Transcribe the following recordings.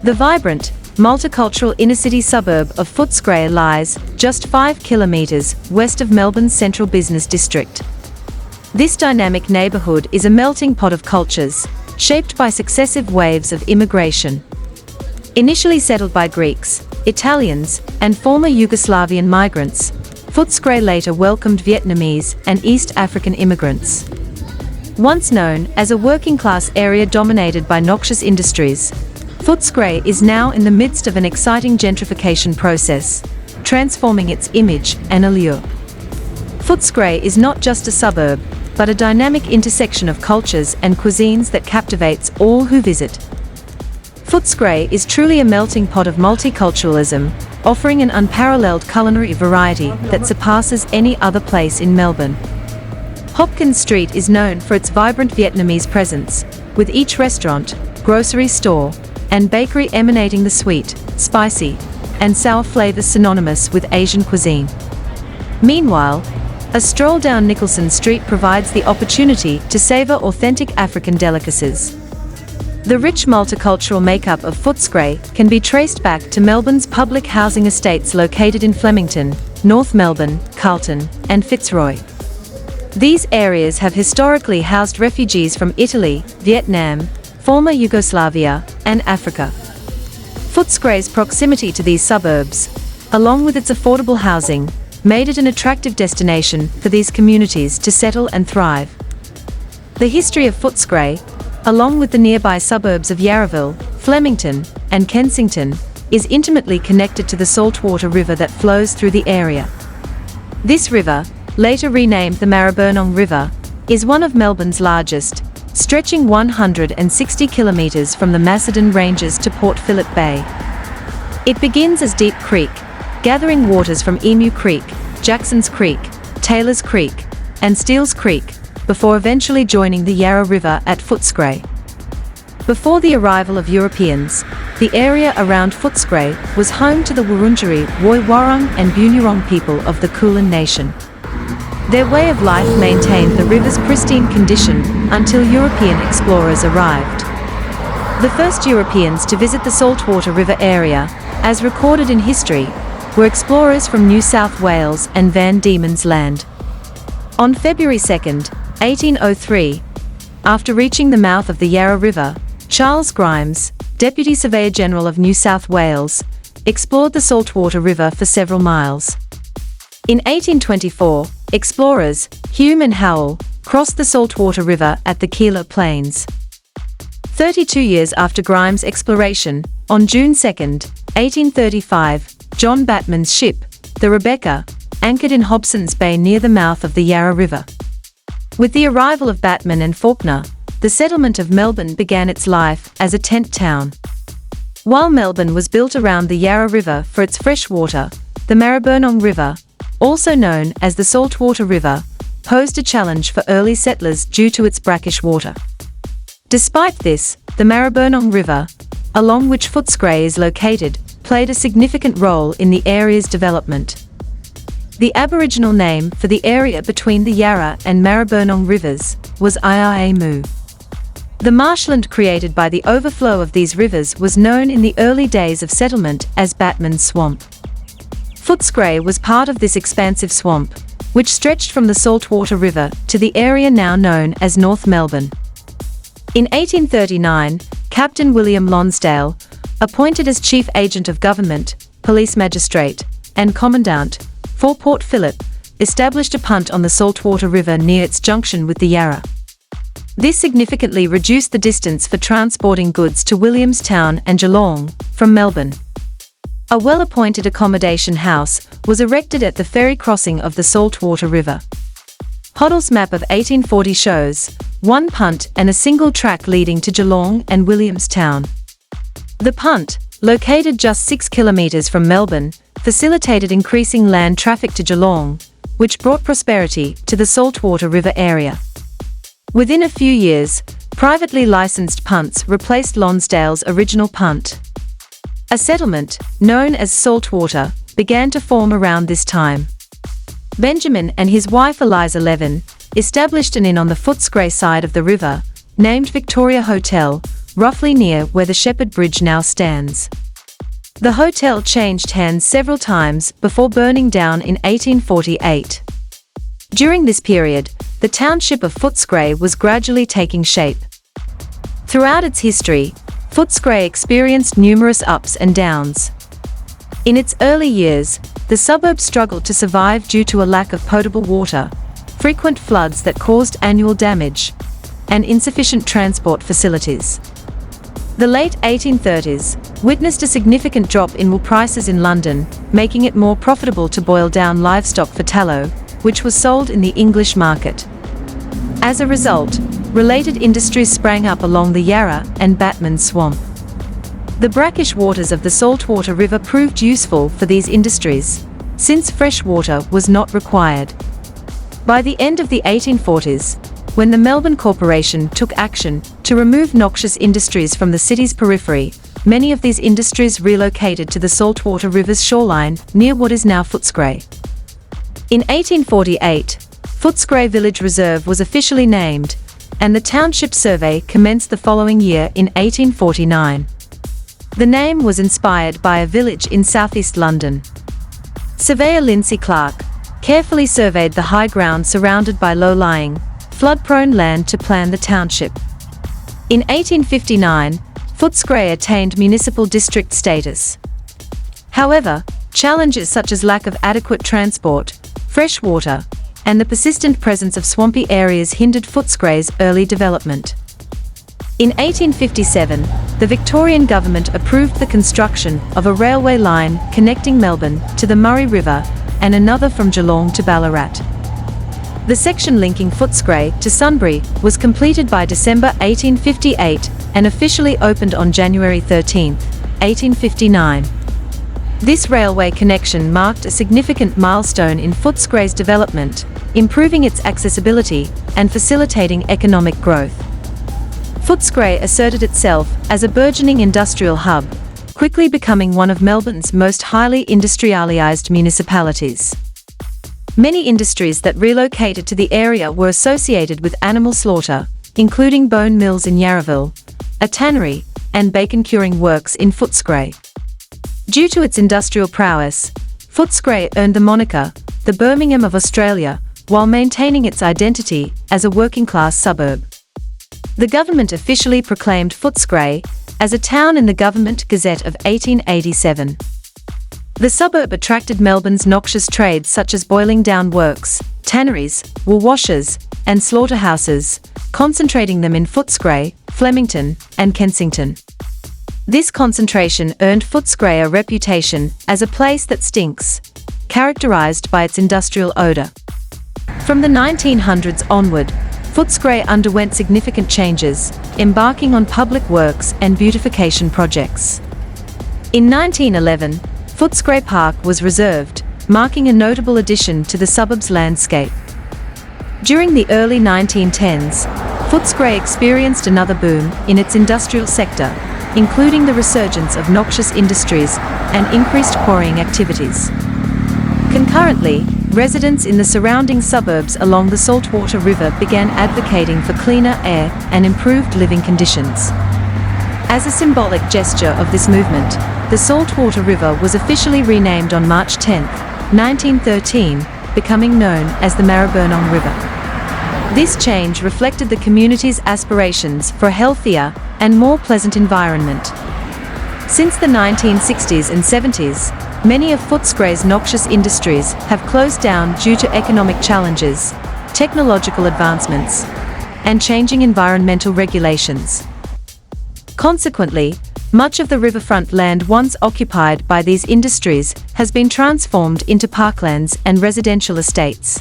The vibrant, multicultural inner-city suburb of Footscray lies just 5 kilometres west of Melbourne's central business district. This dynamic neighbourhood is a melting pot of cultures, shaped by successive waves of immigration. Initially settled by Greeks, Italians, and former Yugoslavian migrants, Footscray later welcomed Vietnamese and East African immigrants. Once known as a working-class area dominated by noxious industries, Footscray is now in the midst of an exciting gentrification process, transforming its image and allure. Footscray is not just a suburb, but a dynamic intersection of cultures and cuisines that captivates all who visit. Footscray is truly a melting pot of multiculturalism, offering an unparalleled culinary variety that surpasses any other place in Melbourne. Hopkins Street is known for its vibrant Vietnamese presence, with each restaurant, grocery store, and bakery emanating the sweet, spicy, and sour flavors synonymous with Asian cuisine. Meanwhile, a stroll down Nicholson Street provides the opportunity to savor authentic African delicacies. The rich multicultural makeup of Footscray can be traced back to Melbourne's public housing estates located in Flemington, North Melbourne, Carlton, and Fitzroy. These areas have historically housed refugees from Italy, Vietnam, former Yugoslavia, and Africa. Footscray's proximity to these suburbs, along with its affordable housing, made it an attractive destination for these communities to settle and thrive. The history of Footscray, along with the nearby suburbs of Yarraville, Flemington, and Kensington, is intimately connected to the Saltwater River that flows through the area. This river, later renamed the Maribyrnong River, is one of Melbourne's largest, stretching 160 kilometres from the Macedon Ranges to Port Phillip Bay. It begins as Deep Creek, gathering waters from Emu Creek, Jackson's Creek, Taylor's Creek, and Steele's Creek, before eventually joining the Yarra River at Footscray. Before the arrival of Europeans, the area around Footscray was home to the Wurundjeri, Woiwurrung and Bunurong people of the Kulin Nation. Their way of life maintained the river's pristine condition until European explorers arrived. The first Europeans to visit the Saltwater River area, as recorded in history, were explorers from New South Wales and Van Diemen's Land. On February 2, 1803, after reaching the mouth of the Yarra River, Charles Grimes, Deputy Surveyor General of New South Wales, explored the Saltwater River for several miles. In 1824, explorers, Hume and Howell, crossed the Saltwater River at the Keilor Plains. 32 years after Grimes' exploration, on June 2, 1835, John Batman's ship, the Rebecca, anchored in Hobson's Bay near the mouth of the Yarra River. With the arrival of Batman and Faulkner, the settlement of Melbourne began its life as a tent town. While Melbourne was built around the Yarra River for its fresh water, the Maribyrnong River, also known as the Saltwater River, posed a challenge for early settlers due to its brackish water. Despite this, the Maribyrnong River, along which Footscray is located, played a significant role in the area's development. The Aboriginal name for the area between the Yarra and Maribyrnong rivers was Iaamu. The marshland created by the overflow of these rivers was known in the early days of settlement as Batman's Swamp. Footscray was part of this expansive swamp, which stretched from the Saltwater River to the area now known as North Melbourne. In 1839, Captain William Lonsdale, appointed as Chief Agent of Government, Police Magistrate, and Commandant for Port Phillip, established a punt on the Saltwater River near its junction with the Yarra. This significantly reduced the distance for transporting goods to Williamstown and Geelong from Melbourne. A well-appointed accommodation house was erected at the ferry crossing of the Saltwater River. Hoddle's map of 1840 shows one punt and a single track leading to Geelong and Williamstown. The punt, located just 6 kilometres from Melbourne, facilitated increasing land traffic to Geelong, which brought prosperity to the Saltwater River area. Within a few years, privately licensed punts replaced Lonsdale's original punt. A settlement, known as Saltwater, began to form around this time. Benjamin and his wife Eliza Levin established an inn on the Footscray side of the river, named Victoria Hotel, roughly near where the Shepherd Bridge now stands. The hotel changed hands several times before burning down in 1848. During this period, the township of Footscray was gradually taking shape. Throughout its history, Footscray experienced numerous ups and downs. In its early years, the suburb struggled to survive due to a lack of potable water, frequent floods that caused annual damage, and insufficient transport facilities. The late 1830s witnessed a significant drop in wool prices in London, making it more profitable to boil down livestock for tallow, which was sold in the English market. As a result, related industries sprang up along the Yarra and Batman Swamp. The brackish waters of the Saltwater River proved useful for these industries, since fresh water was not required. By the end of the 1840s, when the Melbourne Corporation took action to remove noxious industries from the city's periphery, many of these industries relocated to the Saltwater River's shoreline near what is now Footscray. In 1848, Footscray Village Reserve was officially named, and the township survey commenced the following year in 1849. The name was inspired by a village in southeast London. Surveyor Lindsay Clark carefully surveyed the high ground surrounded by low-lying, flood-prone land to plan the township. In 1859, Footscray attained municipal district status. However, challenges such as lack of adequate transport, fresh water, and the persistent presence of swampy areas hindered Footscray's early development. In 1857, the Victorian government approved the construction of a railway line connecting Melbourne to the Murray River and another from Geelong to Ballarat. The section linking Footscray to Sunbury was completed by December 1858 and officially opened on January 13, 1859. This railway connection marked a significant milestone in Footscray's development, improving its accessibility and facilitating economic growth. Footscray asserted itself as a burgeoning industrial hub, quickly becoming one of Melbourne's most highly industrialised municipalities. Many industries that relocated to the area were associated with animal slaughter, including bone mills in Yarraville, a tannery, and bacon curing works in Footscray. Due to its industrial prowess, Footscray earned the moniker, the Birmingham of Australia, while maintaining its identity as a working-class suburb. The government officially proclaimed Footscray as a town in the Government Gazette of 1887. The suburb attracted Melbourne's noxious trades such as boiling down works, tanneries, wool washers, and slaughterhouses, concentrating them in Footscray, Flemington, and Kensington. This concentration earned Footscray a reputation as a place that stinks, characterised by its industrial odour. From the 1900s onward, Footscray underwent significant changes, embarking on public works and beautification projects. In 1911, Footscray Park was reserved, marking a notable addition to the suburb's landscape. During the early 1910s, Footscray experienced another boom in its industrial sector, including the resurgence of noxious industries and increased quarrying activities. Concurrently, residents in the surrounding suburbs along the Saltwater River began advocating for cleaner air and improved living conditions. As a symbolic gesture of this movement, the Saltwater River was officially renamed on March 10, 1913, becoming known as the Maribyrnong River. This change reflected the community's aspirations for a healthier and more pleasant environment. Since the 1960s and 70s, many of Footscray's noxious industries have closed down due to economic challenges, technological advancements, and changing environmental regulations. Consequently, much of the riverfront land once occupied by these industries has been transformed into parklands and residential estates.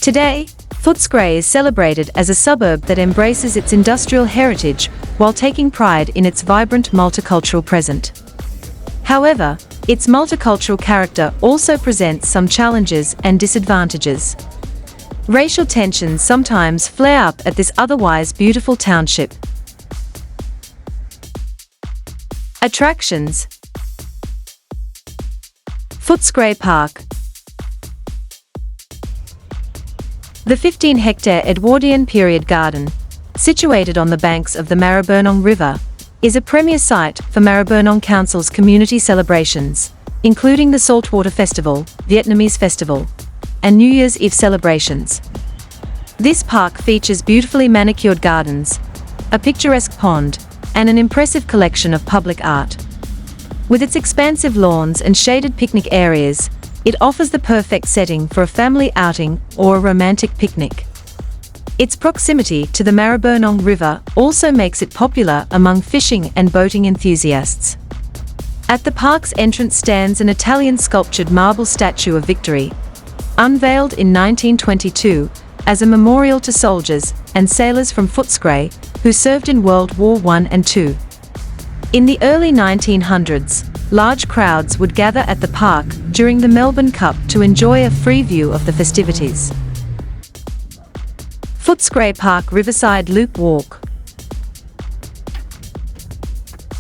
Today, Footscray is celebrated as a suburb that embraces its industrial heritage while taking pride in its vibrant multicultural present. However, its multicultural character also presents some challenges and disadvantages. Racial tensions sometimes flare up at this otherwise beautiful township. Attractions. Footscray Park. The 15-hectare Edwardian period garden, situated on the banks of the Maribyrnong River, is a premier site for Maribyrnong Council's community celebrations, including the Saltwater Festival, Vietnamese Festival, and New Year's Eve celebrations. This park features beautifully manicured gardens, a picturesque pond, and an impressive collection of public art. With its expansive lawns and shaded picnic areas, it offers the perfect setting for a family outing or a romantic picnic. Its proximity to the Maribyrnong River also makes it popular among fishing and boating enthusiasts. At the park's entrance stands an Italian sculptured marble statue of Victory, unveiled in 1922 as a memorial to soldiers and sailors from Footscray who served in World War I and II. In the early 1900s, large crowds would gather at the park during the Melbourne Cup to enjoy a free view of the festivities. Footscray Park Riverside Loop Walk.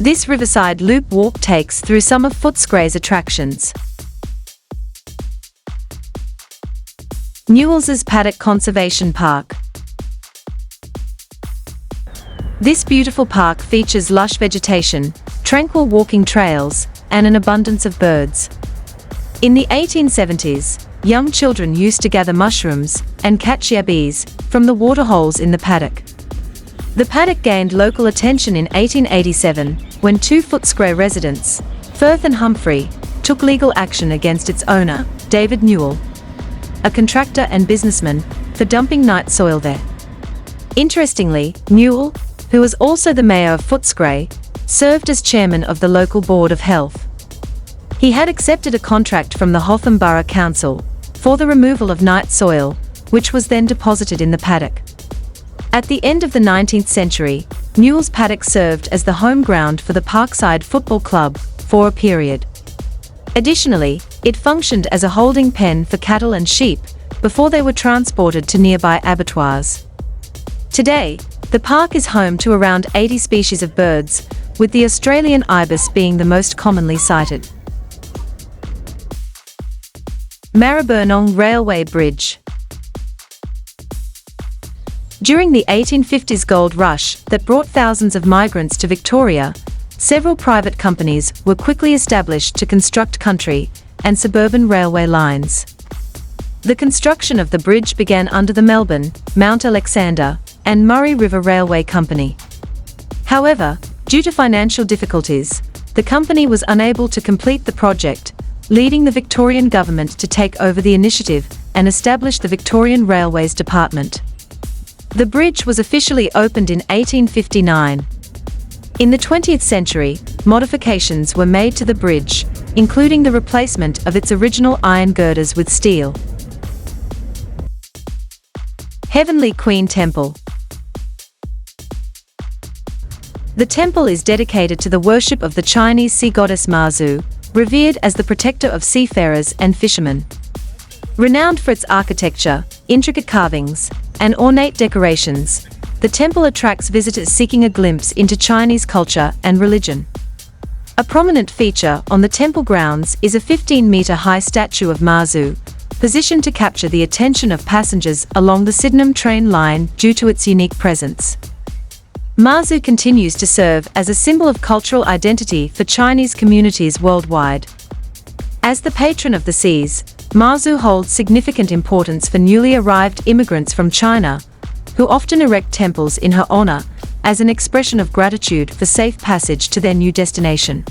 This Riverside Loop Walk takes through some of Footscray's attractions. Newell's Paddock Conservation Park. This beautiful park features lush vegetation, tranquil walking trails, and an abundance of birds. In the 1870s, young children used to gather mushrooms and catch yabbies from the waterholes in the paddock. The paddock gained local attention in 1887 when two Footscray residents, Firth and Humphrey, took legal action against its owner, David Newell, a contractor and businessman, for dumping night soil there. Interestingly, Newell, who was also the mayor of Footscray, served as chairman of the local Board of Health. He had accepted a contract from the Hotham Borough Council for the removal of night soil, which was then deposited in the paddock. At the end of the 19th century, Newell's paddock served as the home ground for the Parkside Football Club for a period. Additionally, it functioned as a holding pen for cattle and sheep before they were transported to nearby abattoirs. Today, the park is home to around 80 species of birds, with the Australian ibis being the most commonly sighted. Maribyrnong Railway Bridge. During the 1850s gold rush that brought thousands of migrants to Victoria, several private companies were quickly established to construct country and suburban railway lines. The construction of the bridge began under the Melbourne, Mount Alexander, and Murray River Railway Company. However, due to financial difficulties, the company was unable to complete the project, leading the Victorian government to take over the initiative and establish the Victorian Railways Department. The bridge was officially opened in 1859. In the 20th century, modifications were made to the bridge, including the replacement of its original iron girders with steel. Heavenly Queen Temple. The temple is dedicated to the worship of the Chinese sea goddess Mazu, revered as the protector of seafarers and fishermen. Renowned for its architecture, intricate carvings, and ornate decorations, the temple attracts visitors seeking a glimpse into Chinese culture and religion. A prominent feature on the temple grounds is a 15-meter-high statue of Mazu, positioned to capture the attention of passengers along the Sydenham train line due to its unique presence. Mazu continues to serve as a symbol of cultural identity for Chinese communities worldwide. As the patron of the seas, Mazu holds significant importance for newly arrived immigrants from China, who often erect temples in her honor as an expression of gratitude for safe passage to their new destination.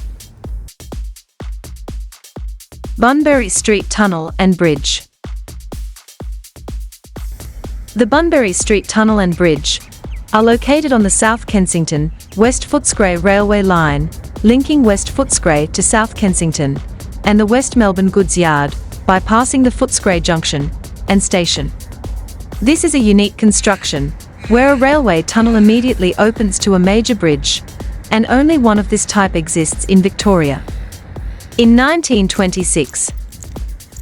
Bunbury Street Tunnel and Bridge. The Bunbury Street Tunnel and Bridge are located on the South Kensington, West Footscray railway line, linking West Footscray to South Kensington, and the West Melbourne Goods Yard, bypassing the Footscray Junction and station. This is a unique construction, where a railway tunnel immediately opens to a major bridge, and only one of this type exists in Victoria. In 1926,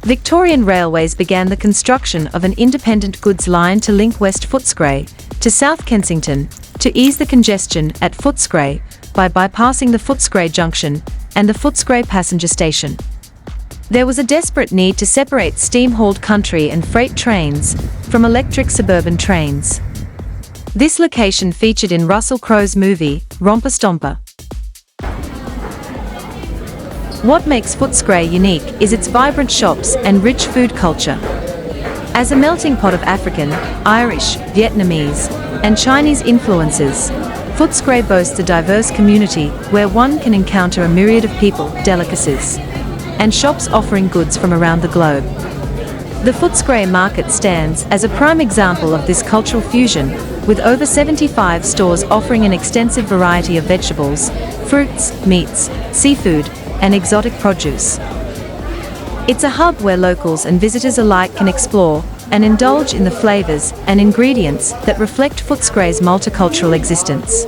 Victorian Railways began the construction of an independent goods line to link West Footscray to South Kensington to ease the congestion at Footscray by bypassing the Footscray Junction and the Footscray passenger station. There was a desperate need to separate steam-hauled country and freight trains from electric suburban trains. This location featured in Russell Crowe's movie, Romper Stomper. What makes Footscray unique is its vibrant shops and rich food culture. As a melting pot of African, Irish, Vietnamese, and Chinese influences, Footscray boasts a diverse community where one can encounter a myriad of people, delicacies, and shops offering goods from around the globe. The Footscray market stands as a prime example of this cultural fusion, with over 75 stores offering an extensive variety of vegetables, fruits, meats, seafood, and exotic produce. It's a hub where locals and visitors alike can explore and indulge in the flavors and ingredients that reflect Footscray's multicultural existence.